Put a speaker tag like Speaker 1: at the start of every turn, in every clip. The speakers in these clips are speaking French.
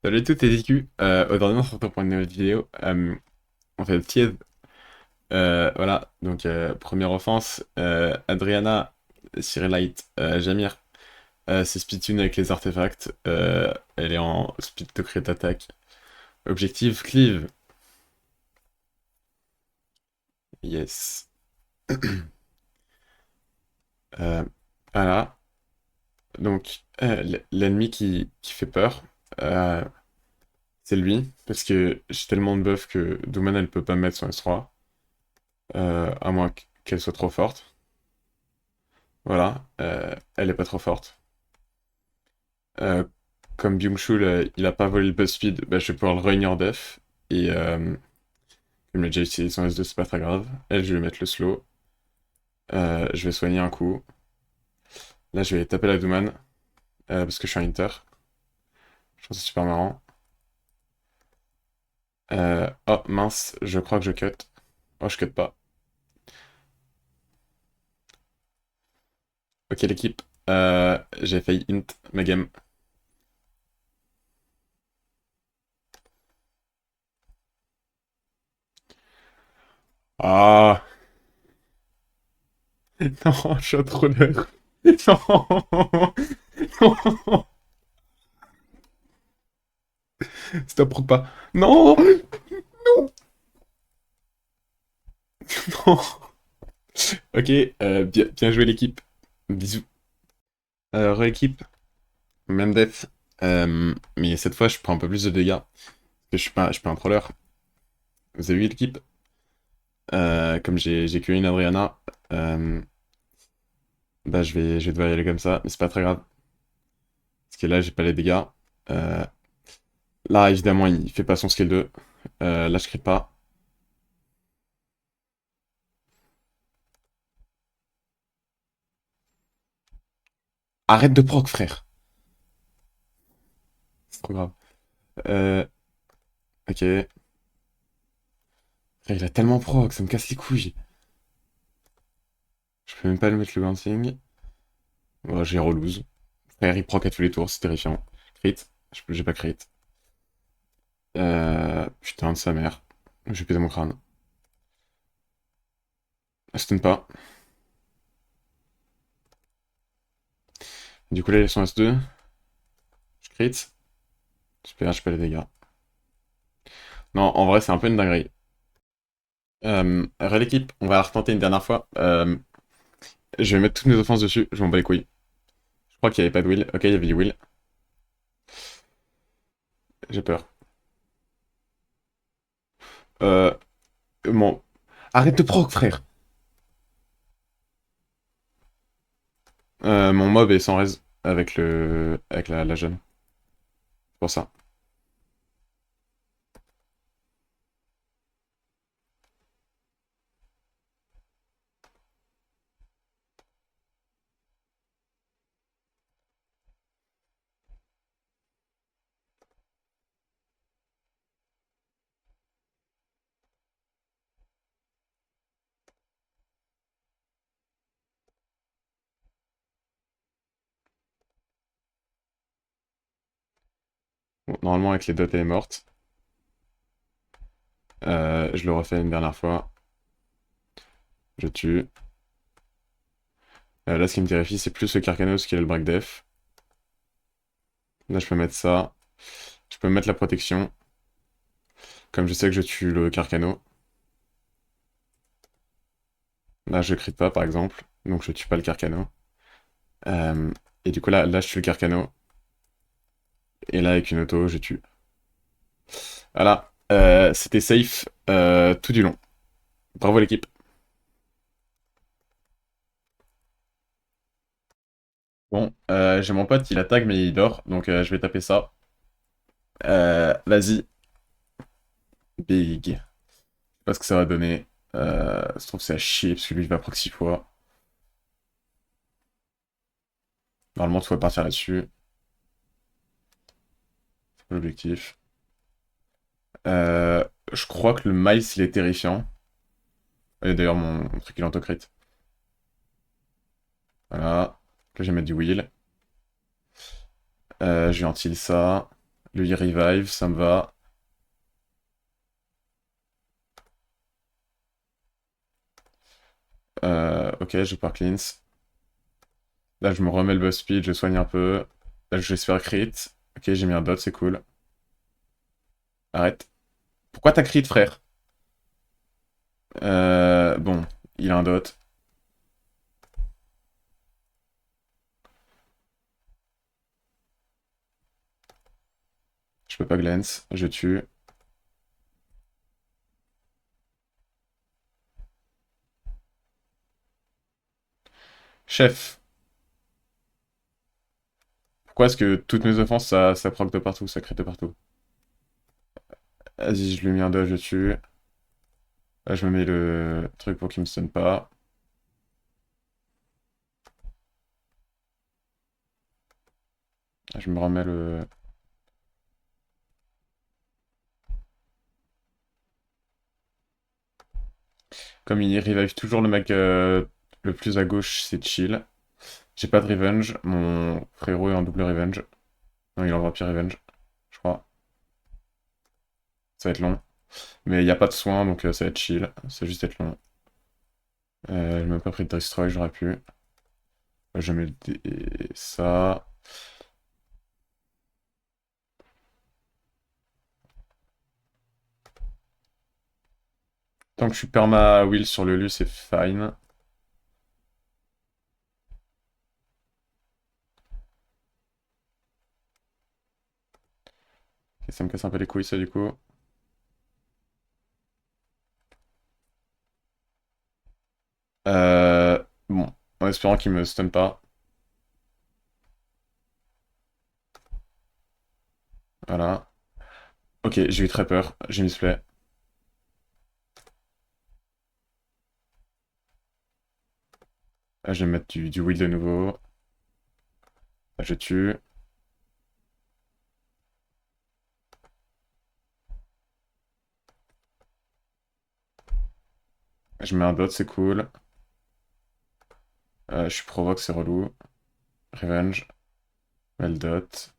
Speaker 1: Salut à toutes les écus, aujourd'hui on se retrouve pour une nouvelle vidéo, on fait le tiède, voilà, donc première offense, Adriana, Cyrilite, Jamir, c'est Spittoon avec les artefacts, elle est en speed to crit attack, objectif cleave, yes, euh, voilà, donc l'ennemi qui fait peur, euh, c'est lui, parce que j'ai tellement de buff que Douman elle peut pas mettre son S3, à moins qu'elle soit trop forte. Voilà, elle est pas trop forte. Euh, Comme Byung-Chul, il a pas volé le BuzzFeed, bah, je vais pouvoir le réunir en def. Et comme il a déjà utilisé son S2, c'est pas très grave. Elle, je vais mettre le slow. Je vais soigner un coup. Là, je vais taper la Douman, parce que je suis un Inter. Je pense que c'est super marrant. Oh, mince, je crois que je cut. Oh, je cut pas. Ok, l'équipe. J'ai failli int ma game. Ah, non, je suis trop l'heure. Non, non. Stop, proc pas. Non, non. Ok, bien joué l'équipe. Bisous. Re-équipe, même def. Mais cette fois, je prends un peu plus de dégâts. Parce que je suis pas un troller. Vous avez vu l'équipe? Comme j'ai qu'une Adriana, euh, bah je vais devoir y aller comme ça. Mais c'est pas très grave. Parce que là, j'ai pas les dégâts. Euh, Là, évidemment, il fait pas son skill 2. Là, je crie pas. Arrête de proc, frère. C'est trop grave. Euh, ok. Frère, il a tellement proc, ça me casse les couilles. Je peux même pas le mettre le bouncing. Bon, j'ai reloose. Frère, il proc à tous les tours, c'est terrifiant. Crit. J'ai pas crit. Putain de sa mère. J'ai pété mon crâne. Stun pas. Du coup, là, ils sont S2. Je crit. Super, je fais les dégâts. Non, en vrai, c'est un peu une dinguerie. L'équipe, on va la retenter une dernière fois. Je vais mettre toutes mes offenses dessus. Je m'en bats les couilles. Je crois qu'il n'y avait pas de will. Ok, il y avait du will. J'ai peur. Euh, bon. Arrête de proc, frère. Mon mob est sans raise avec la jeune. C'est pour ça. Bon, normalement, avec les dots, elle est morte. Je le refais une dernière fois. Je tue. Là, ce qui me terrifie, c'est plus le Carcanos qui a le break def. Là, je peux mettre ça. Je peux mettre la protection. Comme je sais que je tue le Carcano. Là, je crit pas, par exemple. Donc, je tue pas le Carcano. Euh, et du coup, là, je tue le Carcano. Et là, avec une auto, je tue. Voilà. C'était safe tout du long. Bravo l'équipe. Bon, j'ai mon pote, il a tag, mais il dort. Donc, je vais taper ça. Vas-y. Big. Je sais pas ce que ça va donner. Je trouve que c'est à chier, parce que lui, il va proc 6 fois. Normalement, tout va partir là-dessus. C'est l'objectif. Euh, je crois que le Miles, il est terrifiant. Et d'ailleurs, mon truc, il est autocrit. Voilà. Là, je vais mettre du wheel. Je vais anti ça. Lui revive, ça me va. Ok, je pars cleanse. Là, je me remets le buff speed, je soigne un peu. Là, j'espère crit. Ok, j'ai mis un dot, c'est cool. Arrête. Pourquoi t'as crit, frère? Bon, il a un dot. Je peux pas glance, je tue. Chef, pourquoi est-ce que toutes mes offenses, ça proc de partout, ça crit de partout? Vas-y, je lui ai mis un dot, je tue. Là, je me mets le truc pour qu'il me stun pas. Je me remets le... Comme il revive toujours le mec le plus à gauche, c'est chill. J'ai pas de revenge, mon frérot est en double revenge. Non, il est en vampire revenge, je crois. Ça va être long. Mais il n'y a pas de soin, donc ça va être chill. Ça va juste être long. J'ai même pas pris de destroy, j'aurais pu. Je mets ça. Tant que je suis perma will sur le lu, c'est fine. Et ça me casse un peu les couilles, ça, du coup. Bon, en espérant qu'il me stun pas. Voilà. Ok, j'ai eu très peur. J'ai misplay. Là, je vais mettre du will de nouveau. Là, je tue. Je mets un dot, c'est cool. Je suis provoque, c'est relou. Revenge. Well dot.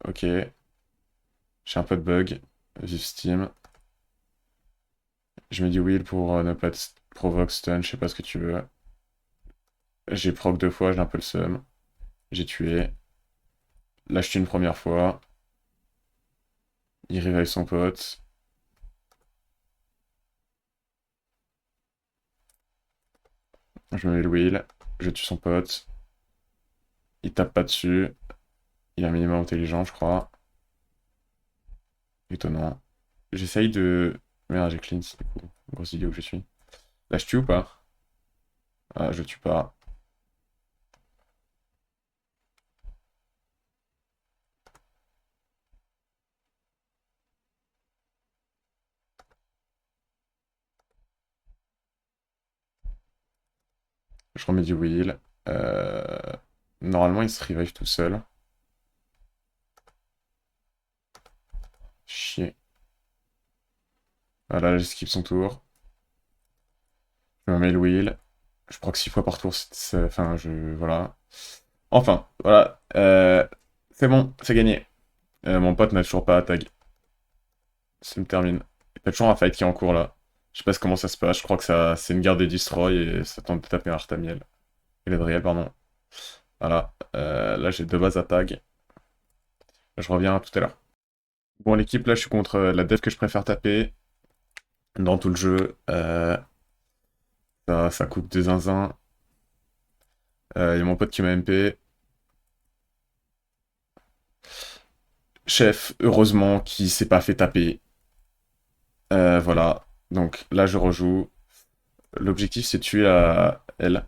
Speaker 1: Ok. J'ai un peu de bug. Vive Steam. Je mets du will pour ne pas te provoque stun, je sais pas ce que tu veux. J'ai proc deux fois, j'ai un peu le seum. J'ai tué. Là, je tue une première fois. Il réveille son pote. Je me mets le will. Je tue son pote. Il tape pas dessus. Il est un minimum intelligent, je crois. Étonnant. J'essaye de... Merde, j'ai cleanse, du coup. Grosse idiot que je suis. Là, je tue ou pas? Ah, je tue pas. Je remets du will. Euh, Normalement, il se revive tout seul. Chier. Voilà, j'esquive son tour. Je me mets le will. Je proc 6 fois par tour. Enfin, voilà. Enfin, voilà. C'est bon, c'est gagné. Mon pote n'a toujours pas tag. Ça me termine. Il y a toujours un fight qui est en cours là. Je sais pas comment ça se passe. Je crois que ça, c'est une guerre des destroy et ça tente de taper un Artamiel. Eladriel, pardon. Voilà. Là, j'ai deux bases à tag. Je reviens tout à l'heure. Bon, l'équipe, là, je suis contre la dev que je préfère taper dans tout le jeu. Ça coupe des zinzins. Il y a mon pote qui m'a MP. Chef, heureusement, qui s'est pas fait taper. Voilà. Donc là, je rejoue. L'objectif, c'est de tuer elle.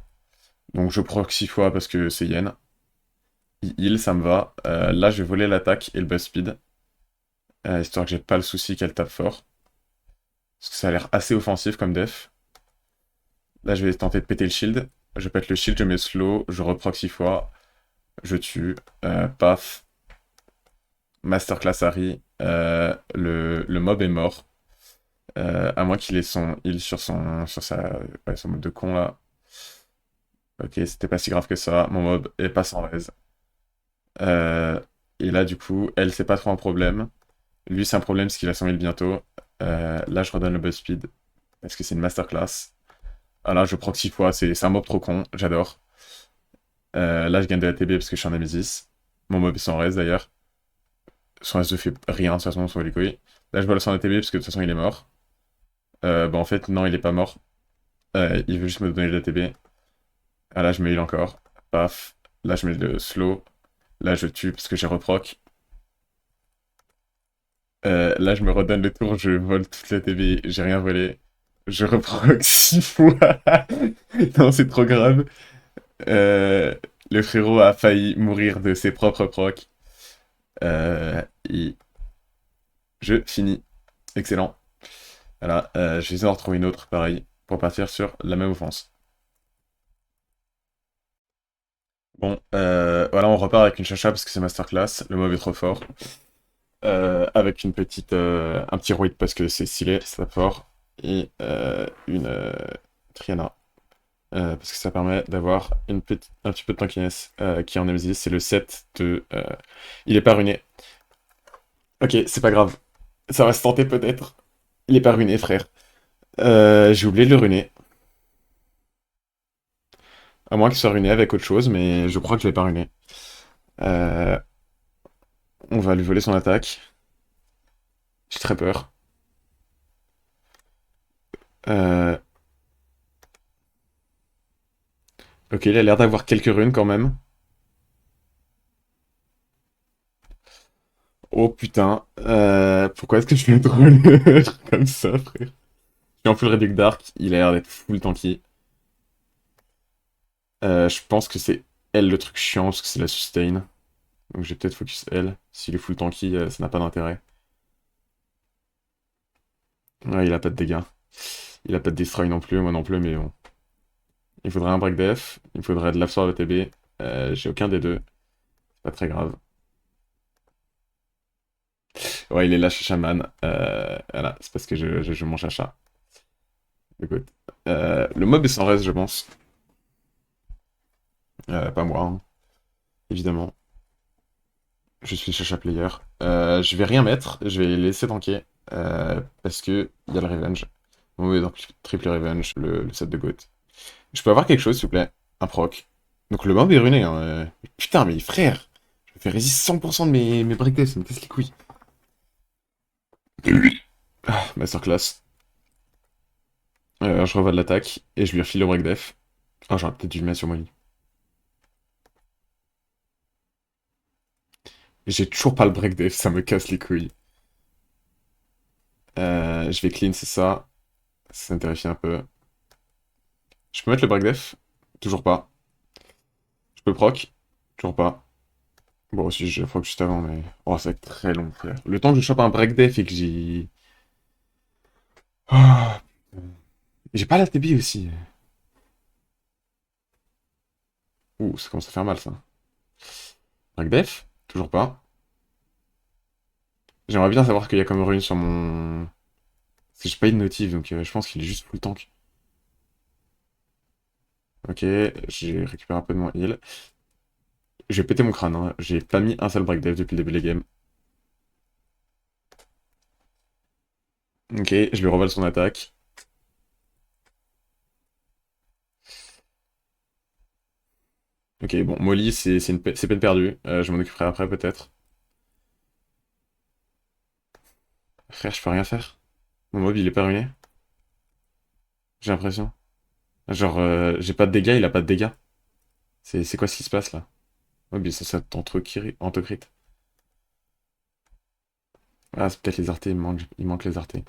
Speaker 1: Donc je proc 6 fois parce que c'est Yen. Il heal, ça me va. Là, je vais voler l'attaque et le buzz speed. Histoire que j'ai pas le souci qu'elle tape fort. Parce que ça a l'air assez offensif comme def. Là, je vais tenter de péter le shield. Je pète le shield, je mets slow, je reproc 6 fois. Je tue. Paf. Masterclass Harry. Le mob est mort. À moins qu'il ait son heal sur son mode de con là. Ok, c'était pas si grave que ça. Mon mob est pas sans raise. Euh, Et là, du coup, elle, c'est pas trop un problème. Lui, c'est un problème parce qu'il a 100 000 bientôt. Là, je redonne le buzz speed parce que c'est une masterclass. Ah là, je proc 6 fois, c'est un mob trop con, j'adore. Là, je gagne de la TB parce que je suis en Nemesis. Mon mob est sans res d'ailleurs. Son S2 fait rien de toute façon sur les couilles. Là, je balance en ATB parce que de toute façon, il est mort. Bah, en fait, non, il est pas mort. Il veut juste me donner de l'ATB. Ah là, je me heal encore. Paf. Là, je mets le slow. Là, je tue parce que j'ai reproc. Là, je me redonne le tour, je vole toute la TB, j'ai rien volé. Je reproc 6 fois. Non, c'est trop grave. Le frérot a failli mourir de ses propres procs. Et je finis. Excellent. Voilà, je vais essayer d'en retrouver une autre, pareil, pour partir sur la même offense. Bon, voilà, on repart avec une chacha parce que c'est masterclass, le mob est trop fort. Avec une petite, un petit roid parce que c'est stylé, c'est très fort. Et une Triana. Parce que ça permet d'avoir un petit peu de tankiness qui est en MZ. C'est le set de... il est pas ruiné. Ok, c'est pas grave. Ça va se tenter peut-être. Il est pas ruiné, frère. J'ai oublié de le ruiner. À moins qu'il soit ruiné avec autre chose, mais je crois que je l'ai pas ruiné. Euh, on va lui voler son attaque. J'ai très peur. Euh, ok, il a l'air d'avoir quelques runes quand même. Oh putain. Pourquoi est-ce que je fais le troll comme ça, frère? Je suis en full Reduc Dark, il a l'air d'être full tanky. Je pense que c'est elle le truc chiant, parce que c'est la sustain. Donc j'ai peut-être focus elle. S'il est full tanky, ça n'a pas d'intérêt. Ouais, il a pas de dégâts. Il a pas de destroy non plus, moi non plus, mais bon. Il faudrait un break def, il faudrait de l'absorb ATB. J'ai aucun des deux. C'est pas très grave. Ouais, il est là chez Shaman. Voilà, c'est parce que je joue mon chacha. Écoute. Le mob est sans reste, je pense. Pas moi, hein, évidemment. Je suis chacha player. Je vais rien mettre, je vais laisser tanker. Parce que il y a le revenge. Bon, oui, donc triple revenge, le set de GOAT. Je peux avoir quelque chose, s'il vous plaît? Un proc. Donc le mob est ruiné, hein. Putain, mais frère! Je fais résiste 100% de mes breakdowns, ça me casse les couilles. Ah, masterclass. Je revois de l'attaque et je lui refile le break def. Ah, j'aurais peut-être dû le mettre sur moi. J'ai toujours pas le break def, ça me casse les couilles. Je vais clean, c'est ça. Ça me terrifie un peu. Je peux mettre le break def? Toujours pas. Je peux proc? Toujours pas. Bon, si je proc juste avant, mais. Oh, ça va être très long, frère. Le temps que je chope un break def et que j'ai. Ah, j'ai pas la TB aussi. Ouh, ça commence à faire mal, ça. Break def? Toujours pas. J'aimerais bien savoir qu'il y a comme rune sur mon. Parce que j'ai pas eu de notif, donc je pense qu'il est juste full tank. Ok, j'ai récupéré un peu de mon heal. Je vais péter mon crâne, hein. J'ai pas mis un seul break dev depuis le début des games. Ok, je lui revole son attaque. Ok, bon, Molly, c'est peine perdue. Je m'en occuperai après, peut-être. Frère, je peux rien faire. Mon mob, il est pas ruiné. J'ai l'impression. Genre, j'ai pas de dégâts, il a pas de dégâts. C'est quoi ce qui se passe, là? Oh, mais ça entre-crit. Ah, c'est peut-être les artés, il manque les artés.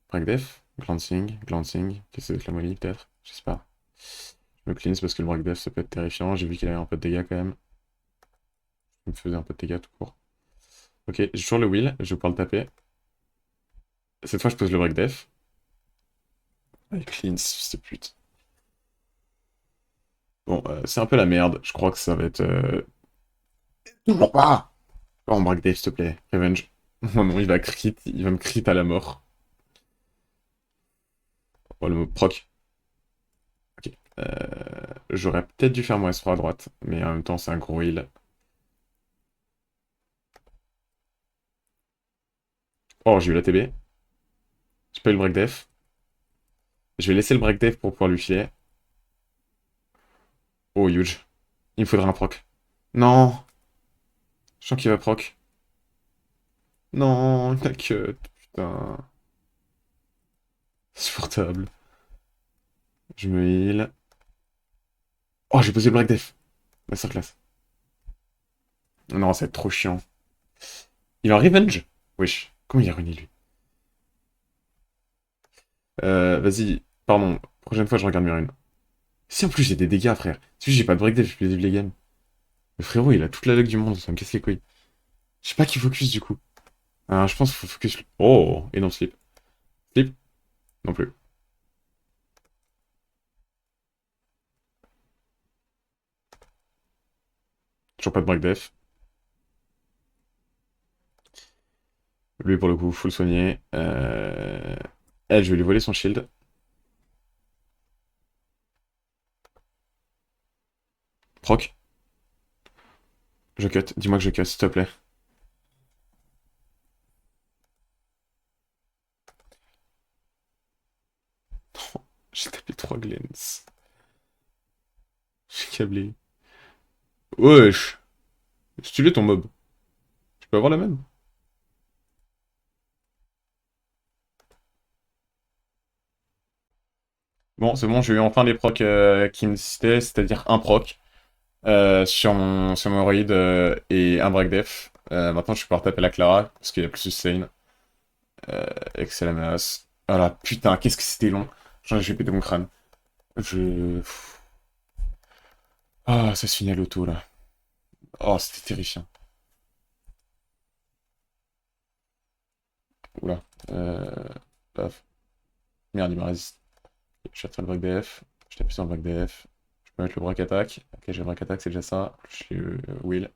Speaker 1: Break def, glancing. Qu'est-ce que c'est que la Molly, peut-être? J'espère. Je me cleanse parce que le break def, ça peut être terrifiant. J'ai vu qu'il avait un peu de dégâts, quand même. Il me faisait un peu de dégâts, tout court. Ok, j'ai toujours le wheel, je vais pouvoir le taper. Cette fois, je pose le break def. Avec clean, c'est pute. Bon, c'est un peu la merde. Je crois que ça va être. Toujours pas! Oh, break def, s'il te plaît. Revenge. Oh non, il va me crit à la mort. Oh, le mot proc. Ok. J'aurais peut-être dû faire mon S3 à droite, mais en même temps, c'est un gros heal. Oh, j'ai eu la TB. J'ai pas eu le break def. Je vais laisser le break def pour pouvoir lui filer. Oh, huge. Il me faudra un proc. Non! Je sens qu'il va proc. Non, la cut. Putain. Insupportable. Je me heal. Oh, j'ai posé le break def. Masterclass. Non, ça va être trop chiant. Il est en revenge? Wesh. Comment il a ruiné lui? Vas-y. Pardon. Prochaine fois, je regarde Murine. Si en plus j'ai des dégâts, frère. Si j'ai pas de break def depuis le début des games. Le frérot, il a toute la luck du monde. Ça me casse les couilles. Je sais pas qui focus du coup. Je pense qu'il faut focus. Oh! Et non, slip. Slip? Non plus. Toujours pas de break def. Lui, pour le coup, full soigné. Elle, je vais lui voler son shield. Proc. Je cut. Dis-moi que je cut, s'il te plaît. J'ai tapé 3 glens. J'ai câblé. Wesh. Stylé ton mob. Je peux avoir la même? Bon, c'est bon, j'ai eu enfin les procs qui me citaient, c'est-à-dire un proc sur mon héroïde et un break def. Maintenant, je vais pouvoir taper la Clara parce qu'il y a plus de sustain. Excellent menace. Ah là, putain, qu'est-ce que c'était long. J'en ai pété mon crâne. Je. Ah, ça se finit à l'auto là. Oh, c'était terrifiant. Oula. Paf. Merde, il me résiste. Je vais faire le break def. Je t'appuie sur le break def. Je peux mettre le break attack. Ok, j'ai le break attack, c'est déjà ça. Je suis Will.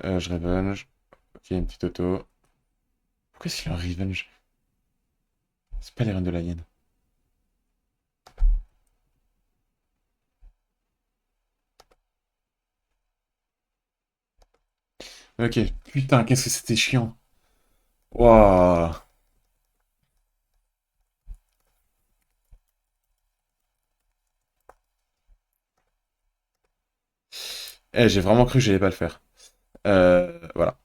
Speaker 1: Je revenge. Ok, une petite auto. Pourquoi est-ce qu'il a un revenge? C'est pas les reines de la hyène. Ok, putain, qu'est-ce que c'était chiant. Waouh. J'ai vraiment cru que j'allais pas le faire. Voilà.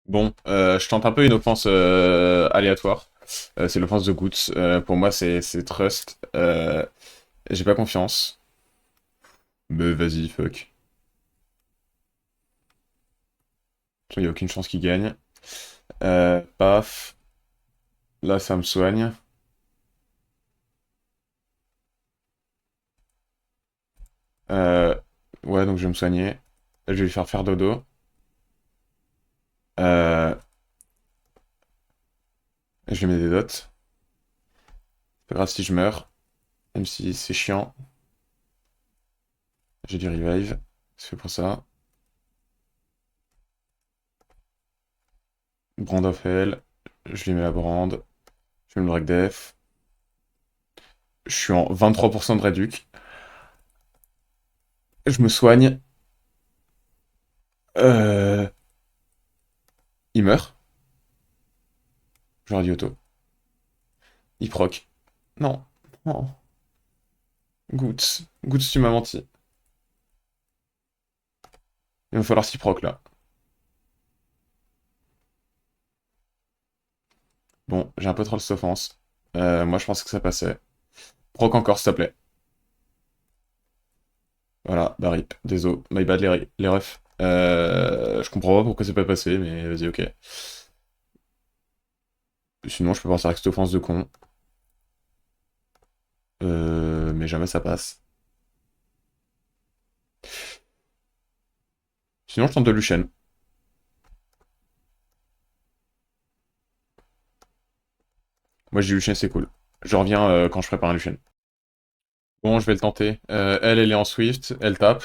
Speaker 1: Bon, je tente un peu une offense aléatoire. C'est l'offense de Goots. Pour moi, c'est Trust. J'ai pas confiance. Mais vas-y, fuck. Il n'y a aucune chance qu'il gagne. Paf. Là, ça me soigne. Euh, ouais, donc je vais me soigner. Je vais lui faire dodo. Euh, je lui mets des dots. C'est pas grave si je meurs. Même si c'est chiant. J'ai du revive. C'est fait pour ça. Brand of Hell. Je lui mets la brand. Je mets le break def. Je suis en 23% de réduc. Je me soigne. Euh, il meurt. J'aurais dit auto. Il proc. Non. Non. Goots. Goots, tu m'as menti. Il va falloir s'y proc là. Bon, j'ai un peu trop de cette offense. Moi, je pensais que ça passait. Proc encore, s'il te plaît. Voilà, bah rip. Désolé. My bad, les refs. Je comprends pas pourquoi c'est pas passé, mais vas-y, ok. Sinon, je peux partir avec cette offense de con. Mais jamais ça passe. Sinon, je tente de Lucian. Moi, je dis Lucian, c'est cool. Je reviens quand je prépare un Lucian. Bon, je vais le tenter. Elle est en Swift, elle tape.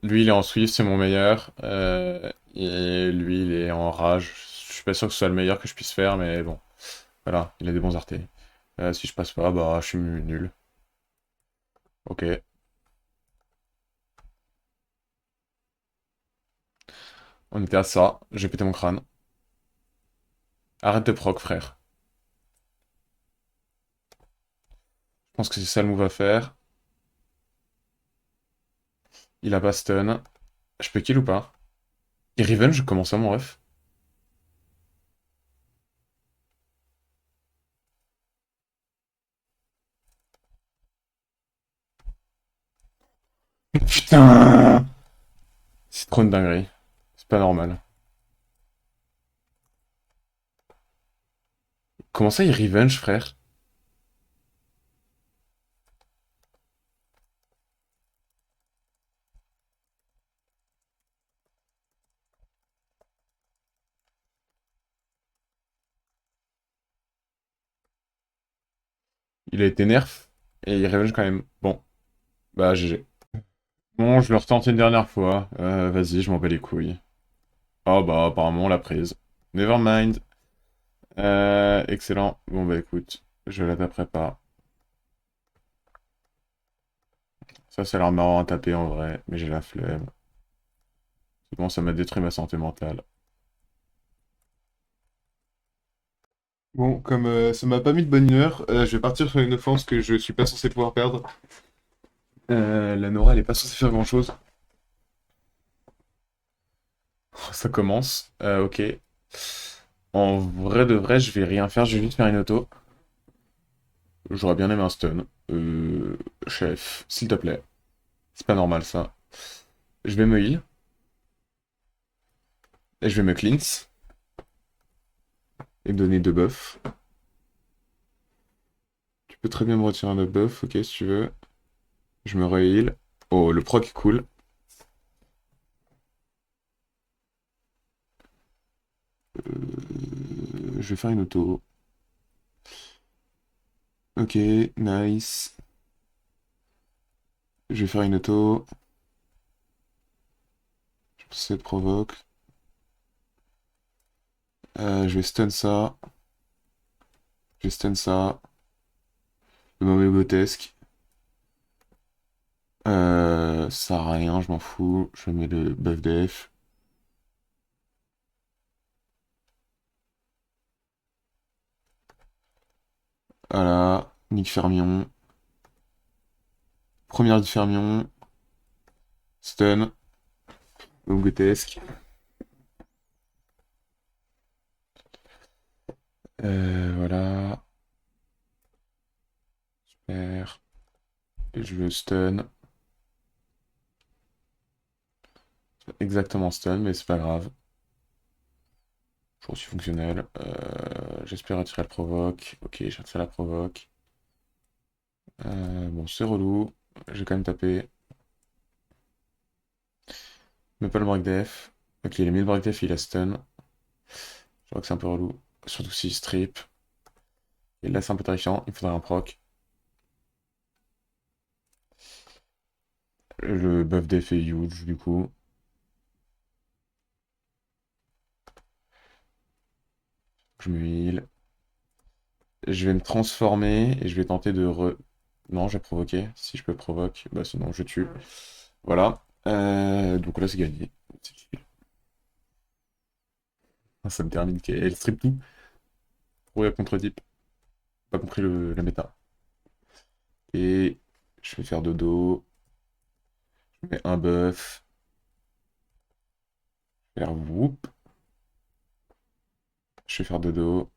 Speaker 1: Lui, il est en Swift, c'est mon meilleur. Et lui, il est en rage. Je suis pas sûr que ce soit le meilleur que je puisse faire, mais bon. Voilà, il a des bons artés. Si je passe pas, bah, je suis nul. Ok. On était à ça. J'ai pété mon crâne. Arrête de proc, frère. Je pense que c'est ça le move à faire. Il a pas stun. Je peux kill ou pas? Et Revenge, comment ça, mon ref? Putain! C'est trop une dinguerie. C'est pas normal. Comment ça, il Revenge, frère? Il a été nerf. Et il Revenge quand même. Bon, bah GG. Bon, je vais le retenter une dernière fois. Vas-y, je m'en bats les couilles. Oh bah, apparemment, on l'a prise. Never mind. Excellent. Bon bah écoute, je la taperai pas. Ça a l'air marrant à taper en vrai, mais j'ai la flemme. C'est bon, ça m'a détruit ma santé mentale. Bon, comme ça m'a pas mis de bonne humeur, je vais partir sur une offense que je suis pas censé pouvoir perdre. La Nora, elle est pas censée faire grand-chose. Ça commence. Ok. En vrai de vrai, je vais rien faire, je vais juste faire une auto. J'aurais bien aimé un stun. Chef, s'il te plaît. C'est pas normal ça. Je vais me heal. Et je vais me cleanse. Et me donner deux buffs. Tu peux très bien me retirer un autre buff, ok, si tu veux. Je me re-heal. Oh, le proc est cool. Je vais faire une auto. Ok, nice. Je vais faire une auto. Je pense que ça te provoque. Je vais stun ça. Je vais stun ça. Le mauvais grotesque. Ça sert à rien, je m'en fous. Je mets le buff def. Voilà. Nick Fermion. Première Nick Fermion. Stun. Mauvais grotesque. Voilà. Super. Et je le stun. Exactement stun, mais c'est pas grave. Je suis fonctionnel. J'espère attirer la provoque. Ok, j'ai retiré la provoque. Bon, c'est relou. J'ai quand même tapé. Mais pas le break def. Ok, il a mis le break def, il a stun. Je crois que c'est un peu relou. Surtout s'il strip. Et là, c'est un peu terrifiant. Il faudrait un proc. Le buff def est huge, du coup. Je me heal. Je vais me transformer et je vais tenter de re... Non, j'ai provoqué. Si je peux provoque, bah sinon je tue. Voilà. Donc là, c'est gagné. C'est chill. Ça me termine qu'elle strip tout. Ouais, contre Deep. Pas compris la méta. Et je vais faire dodo. Je mets un buff. Faire whoop. Je vais faire dodo.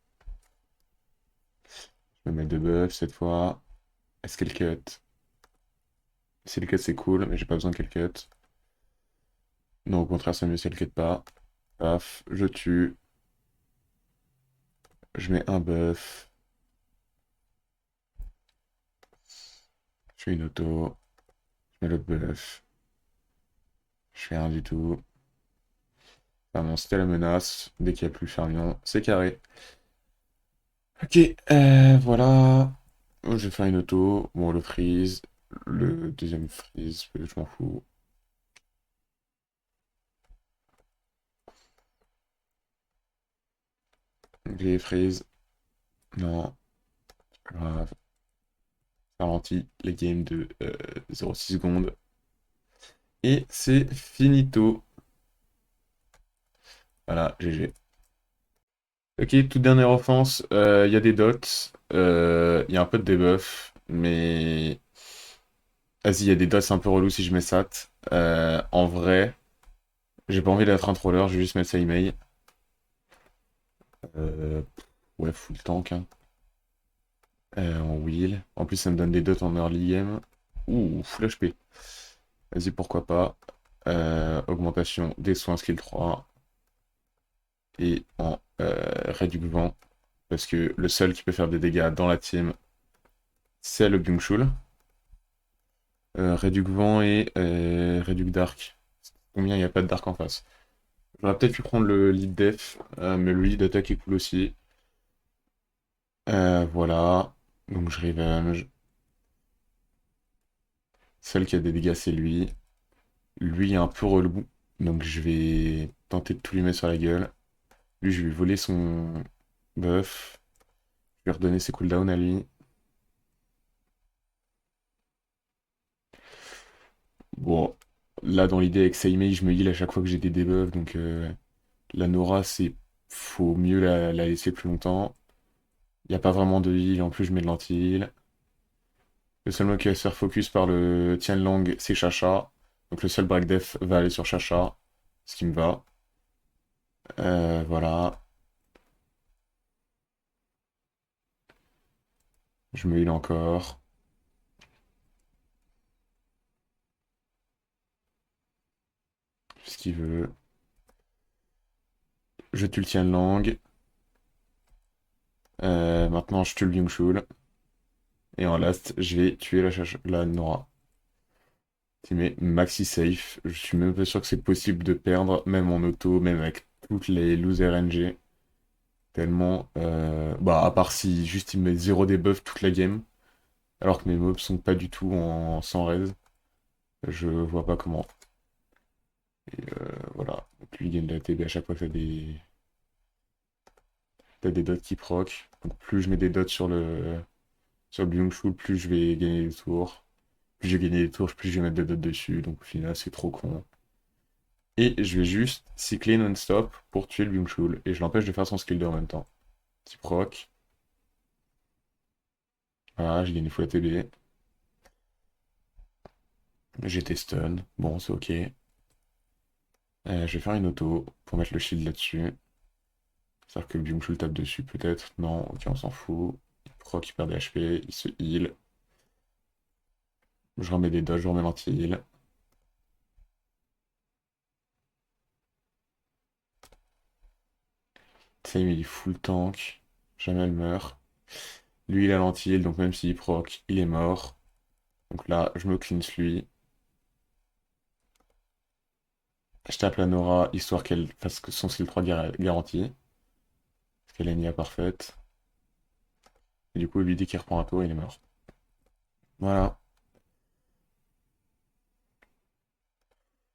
Speaker 1: Je vais mettre deux buffs cette fois. Est-ce qu'elle cut? Si elle cut, c'est cool, mais j'ai pas besoin qu'elle cut. Non, au contraire, c'est mieux si elle cut pas. Paf, je tue. Je mets un buff. Je fais une auto. Je mets l'autre buff. Je fais rien du tout. Ah non, c'était la menace. Dès qu'il n'y a plus Fermion, c'est carré. Ok, voilà. Oh, je vais faire une auto. Bon, le freeze. Le deuxième freeze, je m'en fous. Les freeze. Non, pas grave. Ça ralentit les games de 0,6 secondes. Et c'est finito. Voilà, GG. Ok, toute dernière offense, il y a des dots, il y a un peu de debuff, mais... Vas-y, il y a des dots un peu relous si je mets sat. En vrai, j'ai pas envie d'être un troller, je vais juste mettre ça email. Euh, ouais, full tank, hein. En wheel. En plus, ça me donne des dots en early game. Ouh, full HP. Vas-y, pourquoi pas. Augmentation des soins skill 3 et en réduc-vent. Parce que le seul qui peut faire des dégâts dans la team, c'est le Byung-Chul. Réduc-vent et réduc-dark. Combien il n'y a pas de dark en face? J'aurais peut-être pu prendre le lead def, mais le lead attaque est cool aussi. Voilà. Donc je revenge. Seul qui a des dégâts, c'est lui. Lui est un peu relou. Donc je vais tenter de tout lui mettre sur la gueule. Lui, je vais voler son buff. Je vais redonner ses cooldowns à lui. Bon, là, dans l'idée avec Saimei, je me heal à chaque fois que j'ai des debuffs. Donc la Nora, c'est... Faut mieux la laisser plus longtemps. Il n'y a pas vraiment de heal. En plus, je mets de l'anti-heal. Le seul mec qui va se faire focus par le Tianlang, c'est Chacha. Donc le seul break def va aller sur Chacha. Ce qui me va. Voilà. Je me heal encore. Ce qu'il veut. Je tue le Tianlang. Maintenant, je tue le Byung-Chul. Et en last, je vais tuer la Nora. Qui met maxi safe. Je suis même pas sûr que c'est possible de perdre, même en auto, même avec toutes les loser RNG. Tellement. Bah, à part si juste il met 0 debuff toute la game. Alors que mes mobs sont pas du tout en sans raise. Je vois pas comment. Et voilà. Donc lui il gagne de la TB à chaque fois que t'as des dots qui proc. Donc plus je mets des dots sur le Byung-Chul, plus je vais gagner des tours. Plus je vais gagner des tours, plus je vais mettre des dots dessus. Donc au final, c'est trop con. Et je vais juste cycler non-stop pour tuer le Byung-Chul. Et je l'empêche de faire son skill 2 en même temps. Petit proc. Voilà, j'ai gagné full ATB. J'étais stun. Bon, c'est ok. Je vais faire une auto pour mettre le shield là-dessus. C'est-à-dire que le Byung-Chul tape dessus peut-être. Non, ok, on s'en fout. Il proc, il perd des HP, il se heal. Je remets des dodges, je remets l'anti-heal. Sam il est full tank. Jamais elle meurt. Lui il a l'anti-heal, donc même s'il proc, il est mort. Donc là, je me cleanse lui. Je tape la Nora, histoire qu'elle fasse son skill 3 garanti. Parce qu'elle est Nia parfaite. Et du coup, il lui dit qu'il reprend un tour, il est mort. Voilà.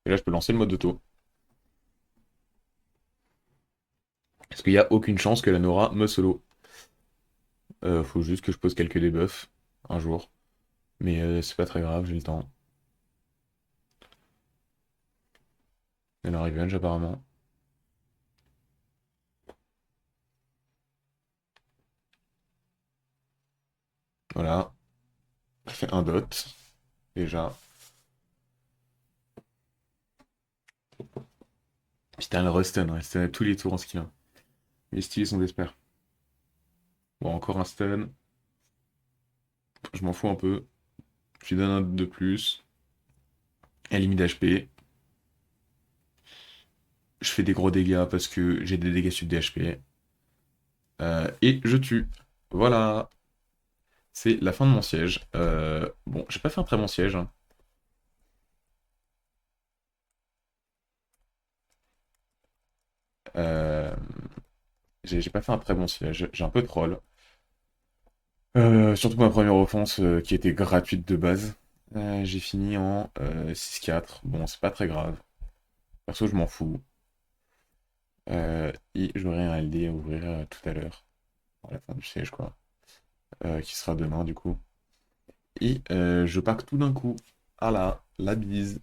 Speaker 1: Et là, je peux lancer le mode auto. Parce qu'il n'y a aucune chance que la Nora me solo. Faut juste que je pose quelques debuffs un jour. Mais c'est pas très grave, j'ai le temps. Elle a revenge apparemment. Voilà. Ça fait un dot. Déjà. Putain, le restun. Elle stun à tous les tours en skill 1. Les styles sont d'espère. Bon, encore un stun. Je m'en fous un peu. Je lui donne un de plus. Elle limite HP. Je fais des gros dégâts parce que j'ai des dégâts sur des HP. Et je tue. Voilà. C'est la fin de mon siège. Bon, j'ai pas fait un très bon siège, hein. Euh, j'ai pas fait un très bon siège. J'ai un peu troll. Surtout ma première offense qui était gratuite de base. J'ai fini en 6-4. Bon, c'est pas très grave. Perso, je m'en fous. Et j'aurai un LD à ouvrir tout à l'heure. À la fin du siège, quoi. Qui sera demain, du coup. Et je pack tout d'un coup. Ah là, la bise.